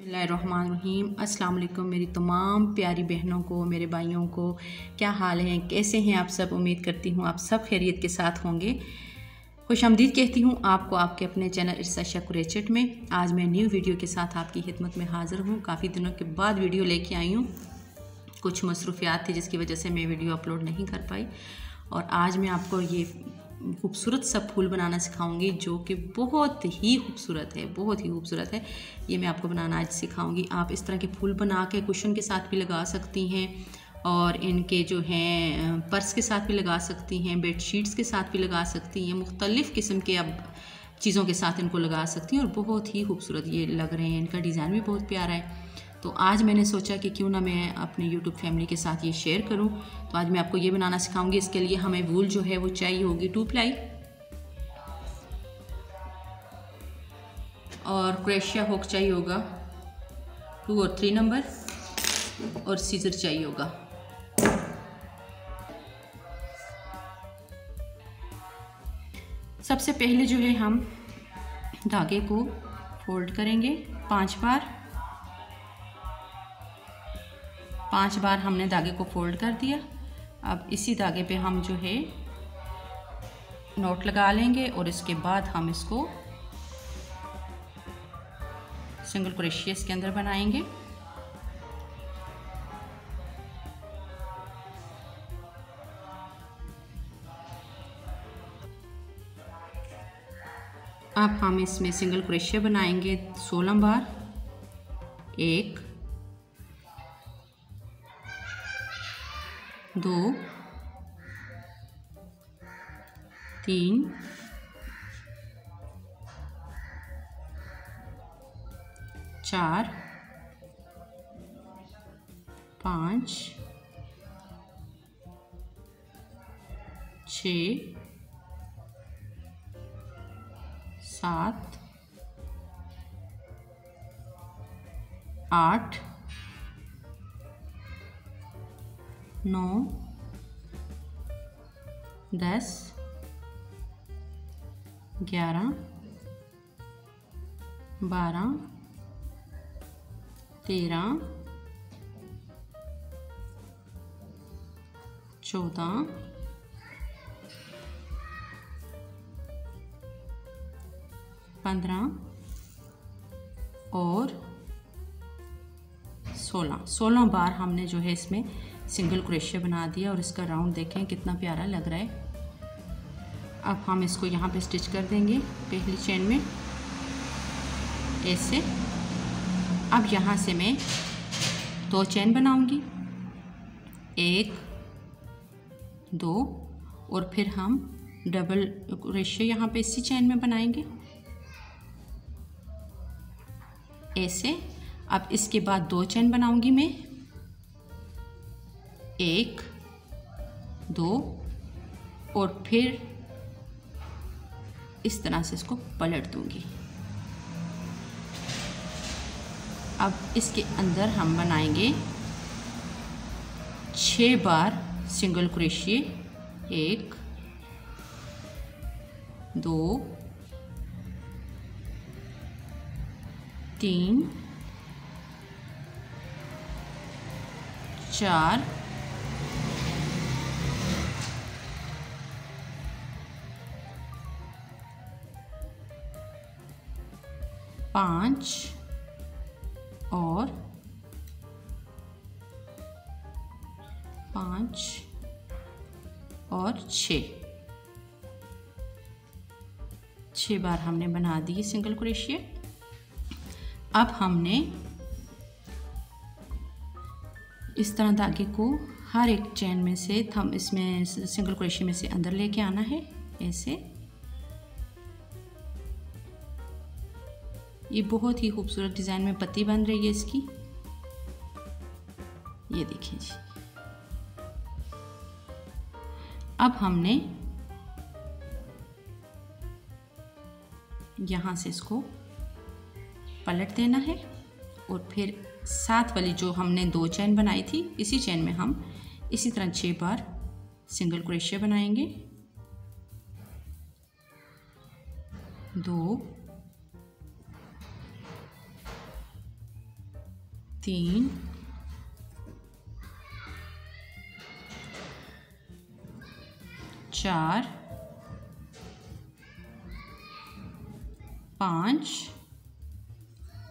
बिस्मिल्लाहिर्रहमानिर्रहीम। अस्सलाम वालेकुम मेरी तमाम प्यारी बहनों को, मेरे भाइयों को, क्या हाल है, कैसे हैं आप सब। उम्मीद करती हूँ आप सब खैरियत के साथ होंगे। खुशामदीद कहती हूँ आपको आपके अपने चैनल इर्शा कुरैशियत में। आज मैं न्यू वीडियो के साथ आपकी खिदमत में हाज़िर हूँ। काफ़ी दिनों के बाद वीडियो लेके आई हूँ। कुछ मसरूफियात थी जिसकी वजह से मैं वीडियो अपलोड नहीं कर पाई, और आज मैं आपको ये खूबसूरत सा फूल बनाना सिखाऊंगी जो कि बहुत ही खूबसूरत है, बहुत ही खूबसूरत है। ये मैं आपको बनाना आज सिखाऊंगी। आप इस तरह के फूल बना के कुशन के साथ भी लगा सकती हैं, और इनके जो हैं पर्स के साथ भी लगा सकती हैं, बेडशीट्स के साथ भी लगा सकती हैं, मुख्तलिफ़ किस्म के अब चीज़ों के साथ इनको लगा सकती हैं, और बहुत ही खूबसूरत ये लग रहे हैं। इनका डिज़ाइन भी बहुत प्यारा है। तो आज मैंने सोचा कि क्यों ना मैं अपने YouTube फैमिली के साथ ये शेयर करूं। तो आज मैं आपको ये बनाना सिखाऊंगी। इसके लिए हमें वूल जो है वो चाहिए होगी 2 प्लाई, और क्रोशिया हुक चाहिए होगा 2 और 3 नंबर, और सीजर चाहिए होगा। सबसे पहले जो है हम धागे को फोल्ड करेंगे 5 बार। 5 बार हमने धागे को फोल्ड कर दिया। अब इसी धागे पे हम जो है नॉट लगा लेंगे, और इसके बाद हम इसको सिंगल क्रोशिया के अंदर बनाएंगे। अब हम इसमें सिंगल क्रोशिया बनाएंगे 16 बार। 1 2 3 4 5 6 7 8 9 10 11 12 13 14 15 और 16 बार हमने जो है इसमें सिंगल क्रोशिया बना दिया, और इसका राउंड देखें कितना प्यारा लग रहा है। अब हम इसको यहाँ पे स्टिच कर देंगे पहली चेन में ऐसे। अब यहाँ से मैं 2 चेन बनाऊंगी, 1 2, और फिर हम डबल क्रोशिया यहाँ पे इसी चेन में बनाएंगे ऐसे। अब इसके बाद 2 चेन बनाऊंगी मैं, 1 2, और फिर इस तरह से इसको पलट दूंगी। अब इसके अंदर हम बनाएंगे 6 बार सिंगल क्रोशिया। 1 2 3 4 5 और 6 बार हमने बना दी सिंगल क्रोशिया। अब हमने इस तरह धागे को हर एक चेन में से हम इसमें सिंगल क्रोशिया में से अंदर लेके आना है ऐसे। ये बहुत ही खूबसूरत डिज़ाइन में पत्ती बन रही है इसकी, ये देखिए जी। अब हमने यहाँ से इसको पलट देना है, और फिर साथ वाली जो हमने 2 चेन बनाई थी इसी चेन में हम इसी तरह 6 बार सिंगल क्रोशिया बनाएंगे। 2 3 4 5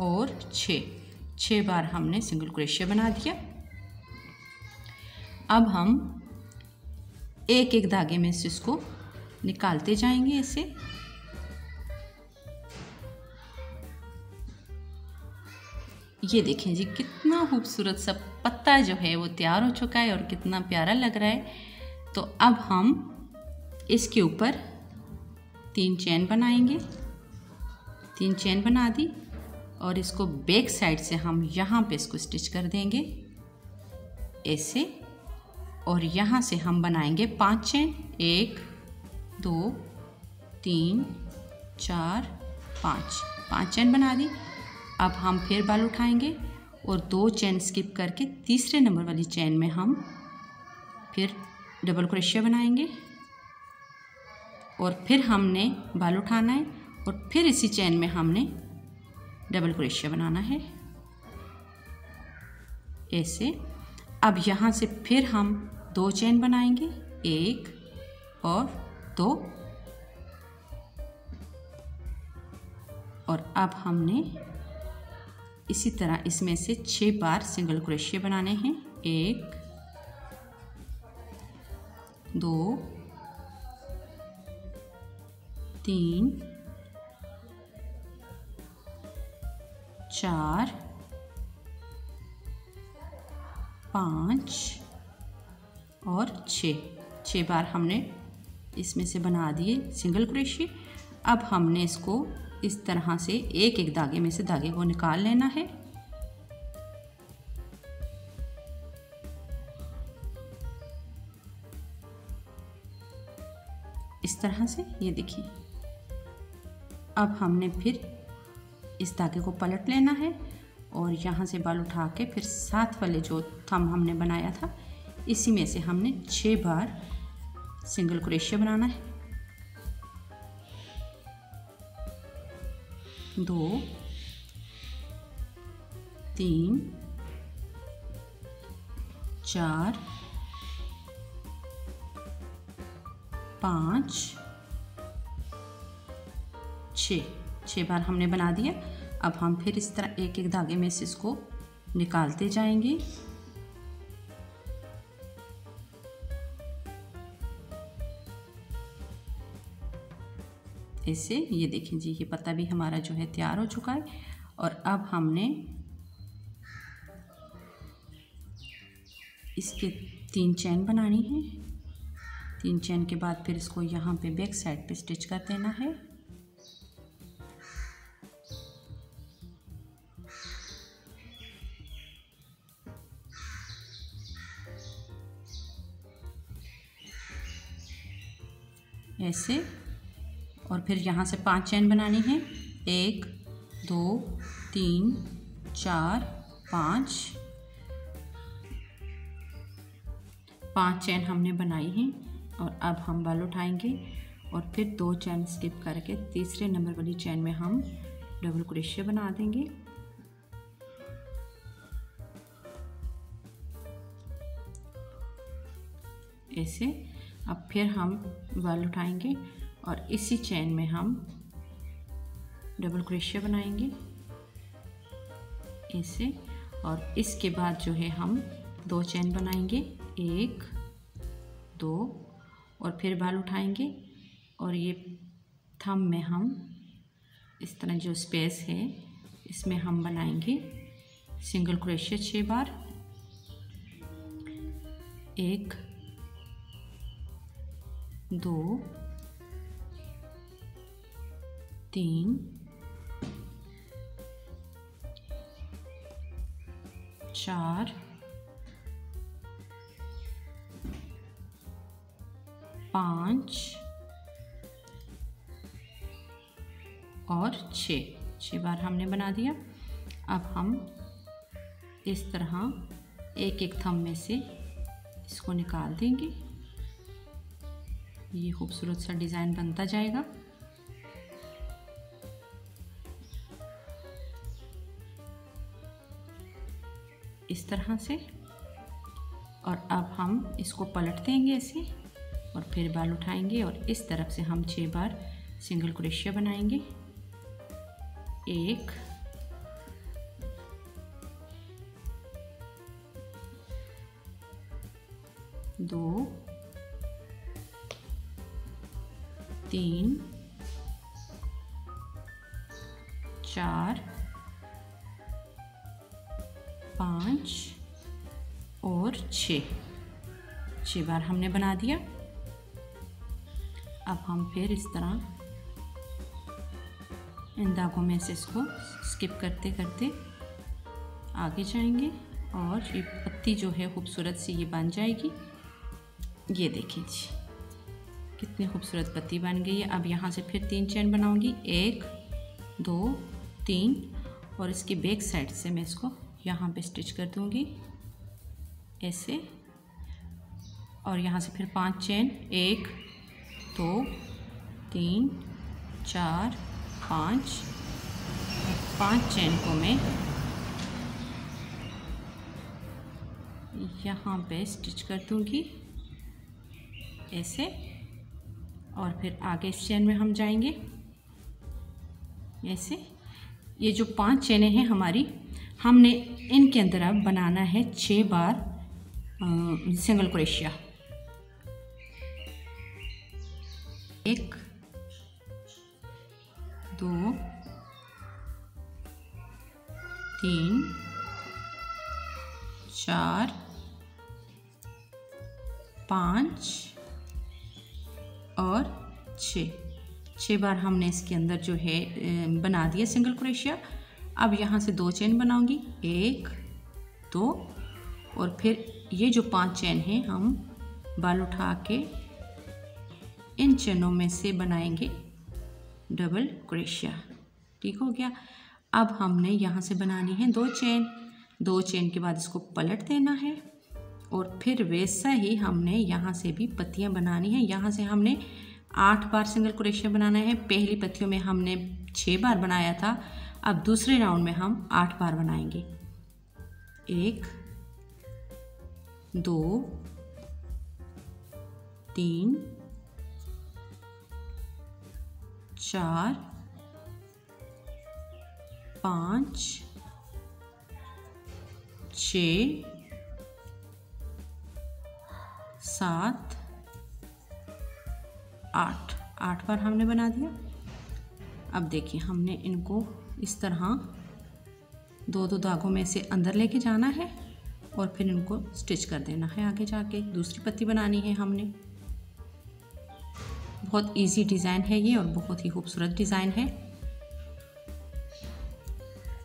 और 6 बार हमने सिंगल क्रोशिया बना दिया। अब हम एक एक धागे में से इसको निकालते जाएंगे ऐसे। ये देखें जी, कितना खूबसूरत सा पत्ता जो है वो तैयार हो चुका है और कितना प्यारा लग रहा है। तो अब हम इसके ऊपर 3 चेन बनाएंगे। 3 चेन बना दी और इसको बैक साइड से हम यहाँ पे इसको स्टिच कर देंगे ऐसे। और यहाँ से हम बनाएंगे 5 चेन, 1 2 3 4 5 चेन बना दी। अब हम फिर बाल उठाएंगे और 2 चेन स्किप करके तीसरे नंबर वाली चेन में हम फिर डबल क्रोशिया बनाएंगे और फिर हमने बाल उठाना है और फिर इसी चेन में हमने डबल क्रोशिया बनाना है ऐसे। अब यहाँ से फिर हम 2 चेन बनाएंगे, 1 और 2। और अब हमने इसी तरह इसमें से 6 बार सिंगल क्रोशिया बनाने हैं। 1 2 3 4 5 और 6 बार हमने इसमें से बना दिए सिंगल क्रोशिया। अब हमने इसको इस तरह से एक एक धागे में से धागे को निकाल लेना है। इस तरह से, ये देखिए। अब हमने फिर इस धागे को पलट लेना है और यहाँ से बाल उठा के फिर साथ वाले जो थंब हमने बनाया था इसी में से हमने 6 बार सिंगल क्रोशिया बनाना है। 2 3 4 5 6 बार हमने बना दिया। अब हम फिर इस तरह एक एक धागे में से इसको निकालते जाएंगे। ऐसे, ये देखें जी, ये पत्ता भी हमारा जो है तैयार हो चुका है। और अब हमने इसके 3 चेन बनानी है। 3 चेन के बाद फिर इसको यहाँ पे बैक साइड पे स्टिच कर देना है। ऐसे, और फिर यहाँ से 5 चेन बनानी है। 1 2 3 4 5 चेन हमने बनाई हैं। और अब हम बाल उठाएंगे और फिर 2 चेन स्किप करके तीसरे नंबर वाली चेन में हम डबल क्रोशिया बना देंगे। ऐसे, अब फिर हम बाल उठाएंगे और इसी चेन में हम डबल क्रोशिया बनाएंगे ऐसे। और इसके बाद जो है हम 2 चेन बनाएंगे, 1 2, और फिर बाल उठाएंगे और ये थंब में हम इस तरह जो स्पेस है इसमें हम बनाएंगे सिंगल क्रोशिया 6 बार। 1 2 3 4 5 और 6 बार हमने बना दिया। अब हम इस तरह एक एक थंब में से इसको निकाल देंगे। ये खूबसूरत सा डिज़ाइन बनता जाएगा। इस तरह से। और अब हम इसको पलट देंगे ऐसे और फिर बाल उठाएंगे और इस तरफ से हम 6 बार सिंगल क्रोशिया बनाएंगे। 1 2 3 4 5 और 6 बार हमने बना दिया। अब हम फिर इस तरह इन दागों में से इसको स्किप करते करते आगे जाएंगे और ये पत्ती जो है खूबसूरत सी ये बन जाएगी। ये देखिए जी कितनी खूबसूरत पत्ती बन गई है। अब यहाँ से फिर 3 चेन बनाऊंगी, 1 2 3 और इसकी बैक साइड से मैं इसको यहाँ पे स्टिच कर दूंगी ऐसे। और यहाँ से फिर 5 चेन, 1 2 3 4 5 चेन को मैं यहाँ पे स्टिच कर दूंगी ऐसे। और फिर आगे इस चेन में हम जाएंगे ऐसे। ये जो 5 चेनें हैं हमारी, हमने इनके अंदर अब बनाना है 6 बार सिंगल क्रोशिया। 1 2 3 4 5 और 6 बार हमने इसके अंदर जो है बना दिया सिंगल क्रोशिया। अब यहाँ से 2 चेन बनाऊंगी, 1 2 और फिर ये जो 5 चेन हैं हम बाल उठा के इन चेनों में से बनाएंगे डबल क्रोशिया। ठीक हो गया। अब हमने यहाँ से बनानी है 2 चेन के बाद इसको पलट देना है और फिर वैसा ही हमने यहाँ से भी पत्तियाँ बनानी है। यहाँ से हमने 8 बार सिंगल क्रोशिया बनाना है। पहली पत्तियों में हमने 6 बार बनाया था, अब दूसरे राउंड में हम 8 बार बनाएंगे। 1 2 3 4 5 6 7 8 बार हमने बना दिया। अब देखिए हमने इनको इस तरह 2 धागों में से अंदर लेके जाना है और फिर इनको स्टिच कर देना है। आगे जाके दूसरी पत्ती बनानी है हमने। बहुत इजी डिज़ाइन है ये और बहुत ही खूबसूरत डिज़ाइन है।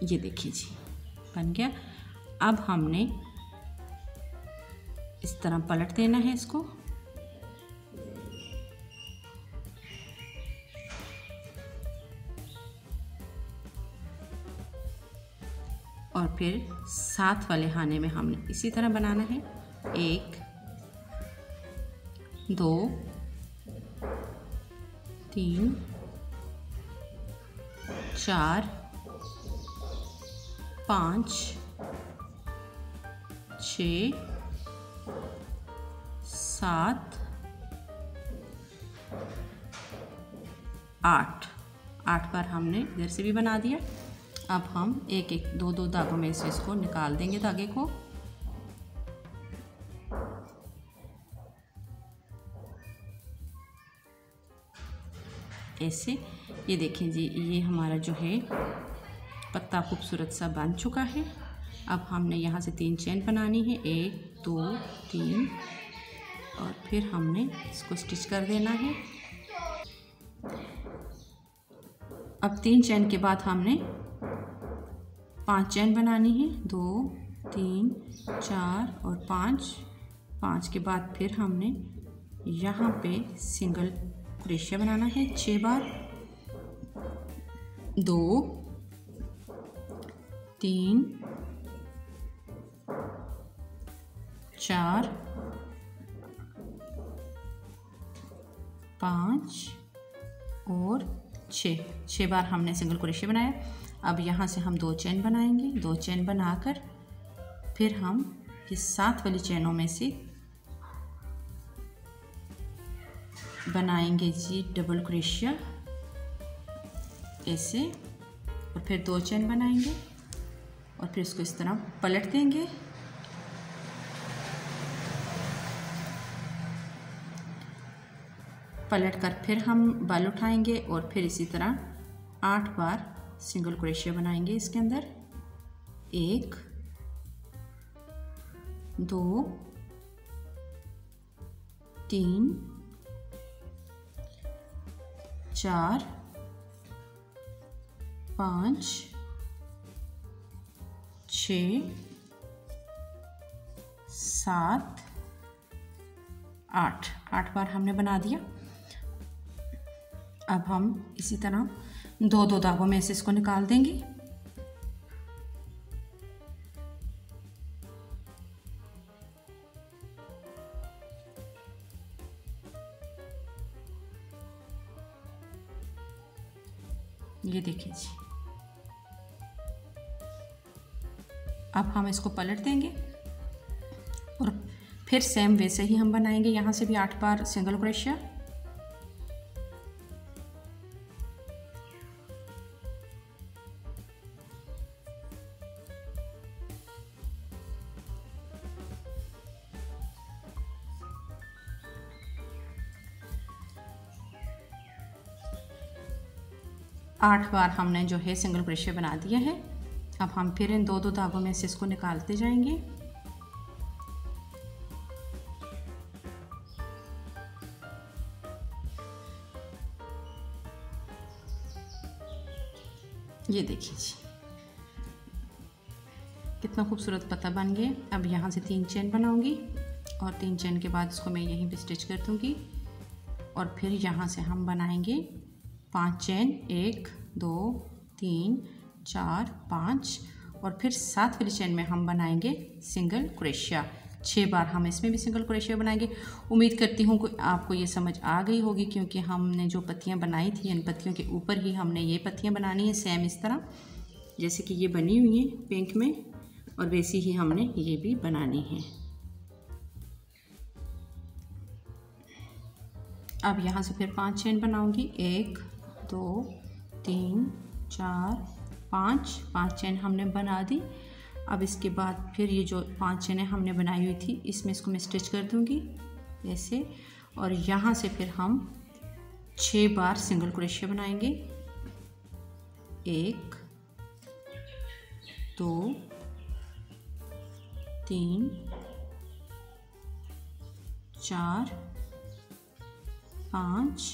ये देखिए जी बन गया। अब हमने इस तरह पलट देना है इसको और फिर 7 वाले खाने में हमने इसी तरह बनाना है। 1 2 3 4 5 6 7 8 बार हमने इधर से भी बना दिया। अब हम 1-1 2 धागों में से इसको निकाल देंगे धागे को। ऐसे ये देखें जी ये हमारा जो है पत्ता खूबसूरत सा बन चुका है। अब हमने यहाँ से 3 चेन बनानी है, 1 2 3 और फिर हमने इसको स्टिच कर देना है। अब 3 चेन के बाद हमने 5 चेन बनानी है, 2 3 4 और 5 के बाद फिर हमने यहाँ पे सिंगल क्रोशिया बनाना है 6 बार। 2 3 4 5 और 6 बार हमने सिंगल क्रोशिया बनाया। अब यहाँ से हम 2 चेन बनाएंगे। 2 चेन बनाकर फिर हम ये 7 वाली चैनों में से बनाएंगे जी डबल क्रोशिया ऐसे, और फिर 2 चेन बनाएंगे और फिर इसको इस तरह पलट देंगे। पलट कर फिर हम बल उठाएंगे और फिर इसी तरह 8 बार सिंगल क्रोशिया बनाएंगे इसके अंदर। 1 2 3 4 5 6 7 8 बार हमने बना दिया। अब हम इसी तरह 2 धागों में से इसको निकाल देंगे। ये देखिए जी। अब हम इसको पलट देंगे और फिर सेम वैसे ही हम बनाएंगे। यहाँ से भी 8 बार सिंगल क्रोशिया। आठ बार हमने जो है सिंगल क्रोशिया बना दिया है। अब हम फिर इन 2 धागों में से इसको निकालते जाएंगे। ये देखिए जी कितना खूबसूरत पत्ता बन गया। अब यहाँ से 3 चेन बनाऊंगी और 3 चेन के बाद इसको मैं यहीं पे स्टिच कर दूंगी और फिर यहाँ से हम बनाएंगे 5 चेन। 1 2 3 4 5 और फिर 7 वाली चेन में हम बनाएंगे सिंगल क्रोशिया। 6 बार हम इसमें भी सिंगल क्रोशिया बनाएंगे। उम्मीद करती हूँ कि आपको ये समझ आ गई होगी, क्योंकि हमने जो पत्तियाँ बनाई थी इन पत्तियों के ऊपर ही हमने ये पत्तियाँ बनानी है सेम इस तरह जैसे कि ये बनी हुई हैं पिंक में, और वैसी ही हमने ये भी बनानी है। अब यहाँ से फिर 5 चेन बनाऊंगी। 1 2 3 4 5 चेन हमने बना दी। अब इसके बाद फिर ये जो 5 चेनें हमने बनाई हुई थी इसमें इसको मैं स्टिच कर दूंगी ऐसे, और यहाँ से फिर हम 6 बार सिंगल क्रोशिया बनाएंगे। 1 2 3 4 5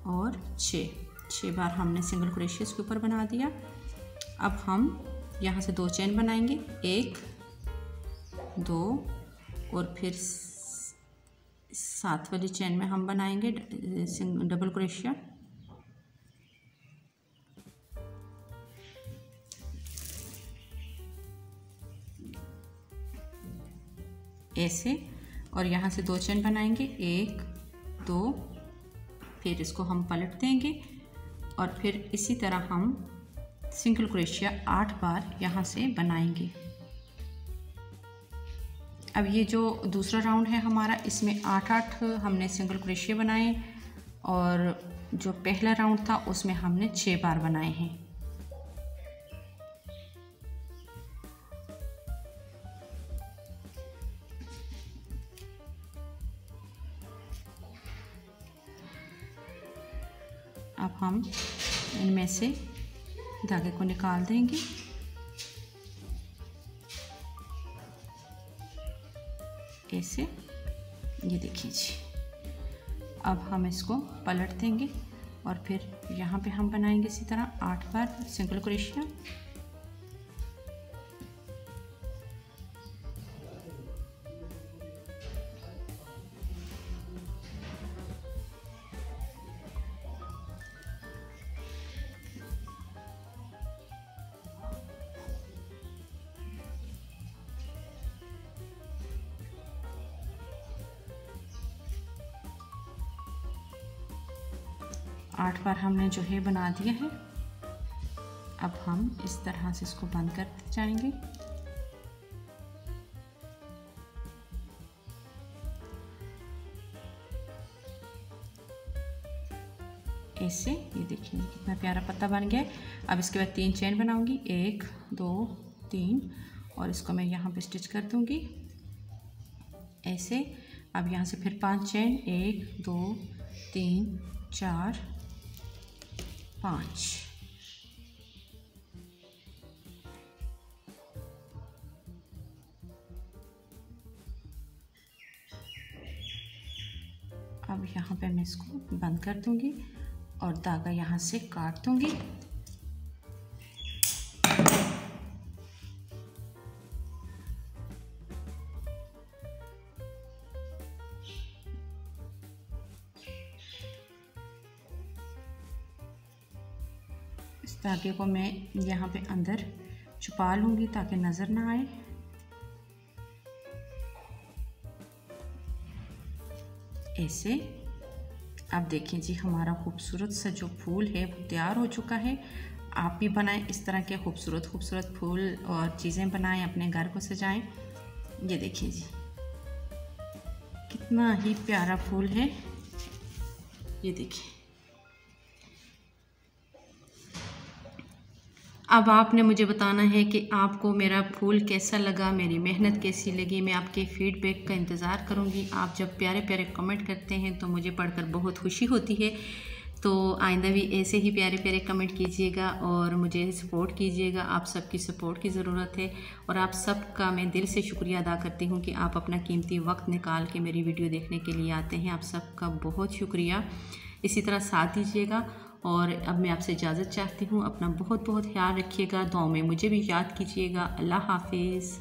और 6 बार हमने सिंगल क्रोशिया इसके ऊपर बना दिया। अब हम यहाँ से 2 चेन बनाएंगे। 1 2 और फिर 7 वाली चेन में हम बनाएंगे डबल क्रोशिया। ऐसे, और यहाँ से 2 चेन बनाएंगे। 1 2 फिर इसको हम पलट देंगे और फिर इसी तरह हम सिंगल क्रोशिया 8 बार यहाँ से बनाएंगे। अब ये जो दूसरा राउंड है हमारा, इसमें 8 हमने सिंगल क्रोशिया बनाए और जो पहला राउंड था उसमें हमने 6 बार बनाए हैं। अब हम इनमें से धागे को निकाल देंगे। ऐसे, ये देखिए जी। अब हम इसको पलट देंगे और फिर यहाँ पे हम बनाएंगे इसी तरह 8 बार सिंगल क्रोशिया। आठ बार हमने जो है बना दिया है। अब हम इस तरह से इसको बंद करते जाएंगे। ऐसे। ये देखिए कितना प्यारा पत्ता बन गया। अब इसके बाद 3 चेन बनाऊंगी, 1 2 3, और इसको मैं यहाँ पे स्टिच कर दूंगी ऐसे। अब यहाँ से फिर 5 चेन, 1 2 3 4 5। अब यहाँ पे मैं इसको बंद कर दूंगी और धागा यहाँ से काट दूंगी। इस धागे को मैं यहाँ पे अंदर छुपा लूँगी ताकि नज़र ना आए। ऐसे। अब देखें जी, हमारा खूबसूरत सा जो फूल है वो तैयार हो चुका है। आप भी बनाएं इस तरह के खूबसूरत खूबसूरत फूल और चीज़ें बनाएं, अपने घर को सजाएं। ये देखिए जी कितना ही प्यारा फूल है। ये देखिए। अब आपने मुझे बताना है कि आपको मेरा फूल कैसा लगा, मेरी मेहनत कैसी लगी। मैं आपके फीडबैक का इंतज़ार करूँगी। आप जब प्यारे प्यारे कमेंट करते हैं तो मुझे पढ़कर बहुत खुशी होती है। तो आइंदा भी ऐसे ही प्यारे प्यारे कमेंट कीजिएगा और मुझे सपोर्ट कीजिएगा। आप सबकी सपोर्ट की ज़रूरत है और आप सबका मैं दिल से शुक्रिया अदा करती हूँ कि आप अपना कीमती वक्त निकाल के मेरी वीडियो देखने के लिए आते हैं। आप सबका बहुत शुक्रिया। इसी तरह साथ दीजिएगा और अब मैं आपसे इजाज़त चाहती हूँ। अपना बहुत बहुत ख्याल रखिएगा। दुआओं में मुझे भी याद कीजिएगा। अल्लाह हाफिज़।